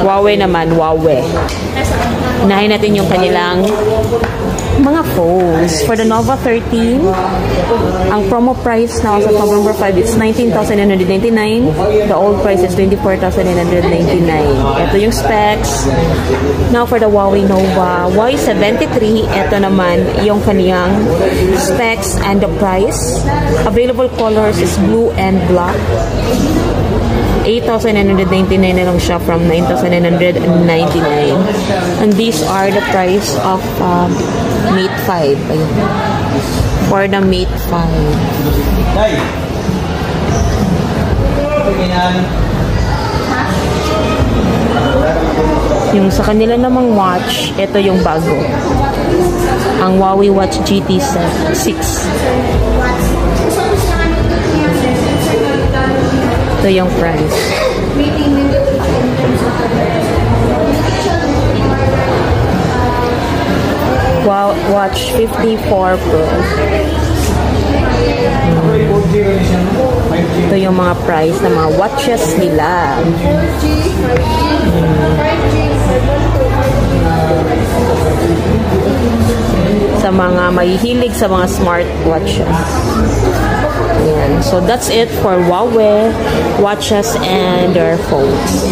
Huawei naman, Huawei. Unahin natin yung kanilang mga phones. For the Nova 13, ang promo price now sa November 5, it's 19,999. The old price is 24,999. Ito yung specs. Now for the Huawei Nova Y73, ito naman yung kaniyang specs and the price. Available colors is blue and black. 8,999 na lang siya from 9,999. And these are the price of Mate 5. Ayun. For the Mate 5. Yung sa kanila namang watch, ito yung bago. Ang Huawei Watch GT 6. Ito yung price. Wow, Watch 54 Pro. Ito yung mga price ng mga watches nila. Sa mga mahihilig sa mga smart watches. Ayan. So that's it for Huawei watches and their phones.